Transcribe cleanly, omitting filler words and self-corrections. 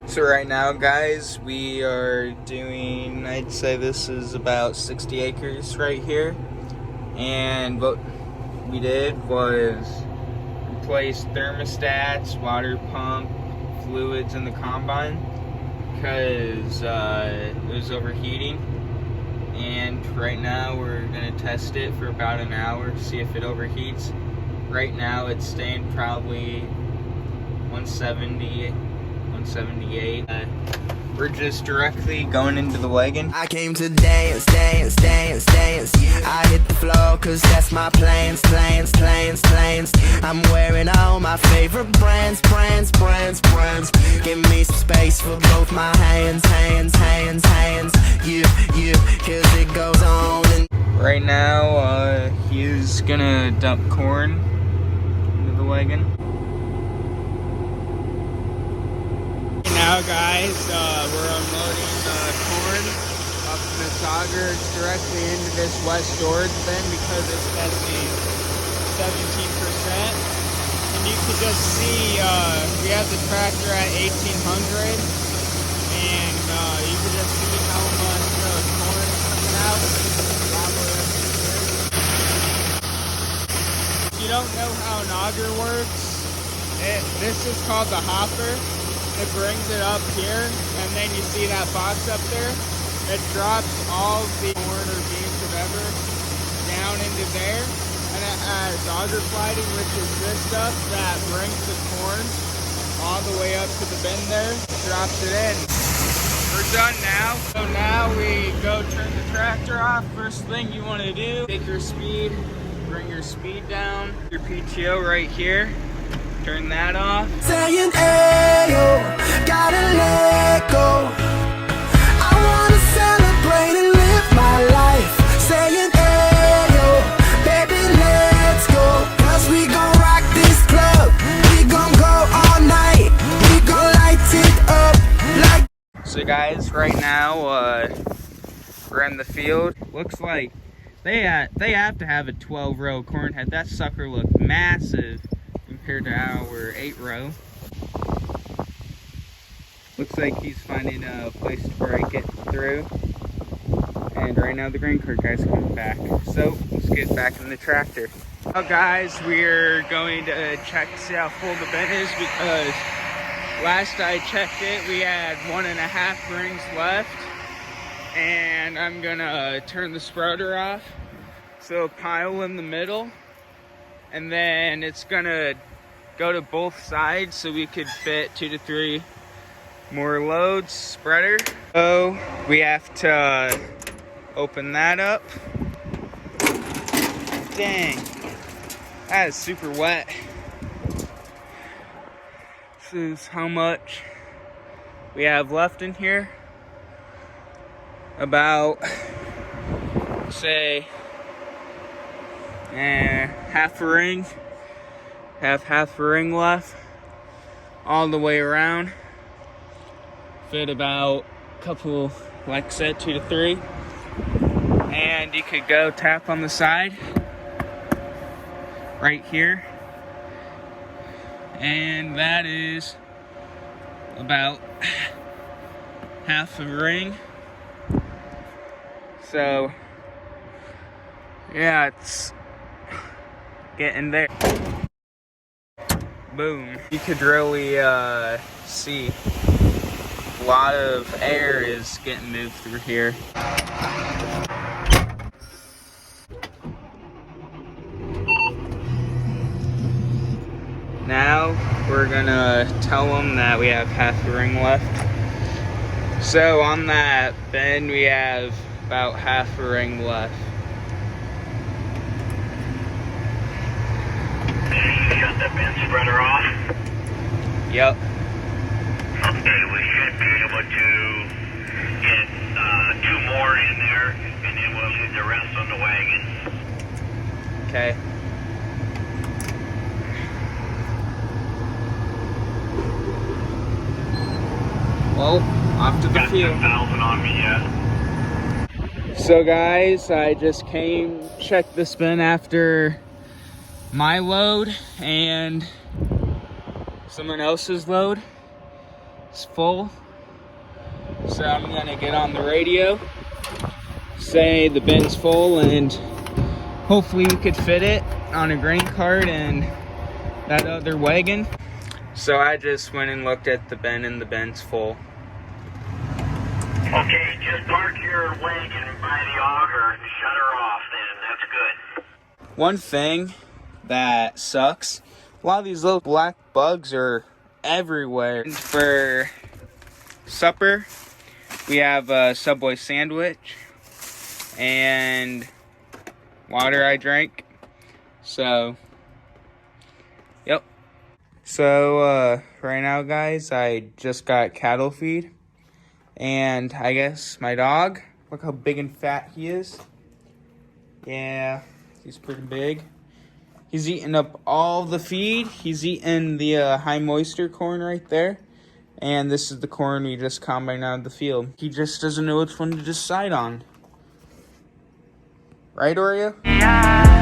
So right now, guys, we are doing, I'd say this is about 60 acres right here. And what we did was replace thermostats, water pump, fluids in the combine because it was overheating. And right now we're gonna test it for about an hour, see if it overheats. Right now it's staying probably 170, 178. We're just directly going into the wagon. I came to dance, dance, dance, dance. I hit the floor cause that's my plans, plans, plans, plans. I'm wearing all my favorite brands, brands, brands, brands. Give me some space for both my hands, hands, hands, hands. Yeah, yeah, cause it goes on and right now, he's gonna dump corn into the wagon. Now, guys, we're unloading corn off this auger directly into this wet storage bin because it's testing 17%. And you can just see we have the tractor at 1800, and you can just see how much corn is coming out. If you don't know how an auger works, this is called the hopper. It brings it up here, and then you see that box up there. It drops all the corn or beans, whatever, down into there, and it has auger sliding, which is this stuff that brings the corn all the way up to the bin there, drops it in. We're done now. So now we go turn the tractor off. First thing you want to do, take your speed, bring your speed down, your PTO right here. Turn that off. saying, ayo, gotta let go. I wanna celebrate and live my life. Saying, ayo, baby, let's go. Cause we gon' rock this club. We gon' go all night. We gon' light it up like. So guys, right now, we're in the field. Looks like they have to have a 12-row corn head. That sucker looked massive compared to our 8-row. Looks like he's finding a place to break it through. And right now the grain cart guy's coming back. So let's get back in the tractor. Well guys, we're going to check to see how full the bin is because last I checked it, we had 1.5 rings left. And I'm gonna turn the spreader off. So pile in the middle. And then it's gonna go to both sides so we could fit 2 to 3 more loads spreader. So we have to open that up. Dang, that is super wet. This is how much we have left in here. About, say, half a ring. Have half a ring left all the way around. Fit about a couple, like I said, 2 to 3. And you could go tap on the side right here. And that is about half a ring. So yeah, it's getting there. Boom. You could really see a lot of air is getting moved through here. Now we're gonna tell them that we have half a ring left. So on that bin we have about half a ring left. You got that bin spreader off? Yep. Okay, we should be able to get 2 more in there, and then we'll leave the rest on the wagon. Okay. Well, off to the Got field. 2,000 on me yet. So guys, I just checked the bin after my load and someone else's load. It's full. So I'm gonna get on the radio, say the bin's full, and hopefully we could fit it on a grain cart and that other wagon. So I just went and looked at the bin, and the bin's full. Okay, just park your wagon by the auger and shut her off then. That's good. One thing that sucks, a lot of these little black bugs are everywhere. For supper, we have a Subway sandwich and water I drank. So, yep. So, right now, guys, I just got cattle feed. And I guess my dog, look how big and fat he is. Yeah, he's pretty big. He's eating up all the feed. He's eating the high moisture corn right there. And this is the corn we just combined out of the field. He just doesn't know which one to decide on. Right, Oreo? Yeah.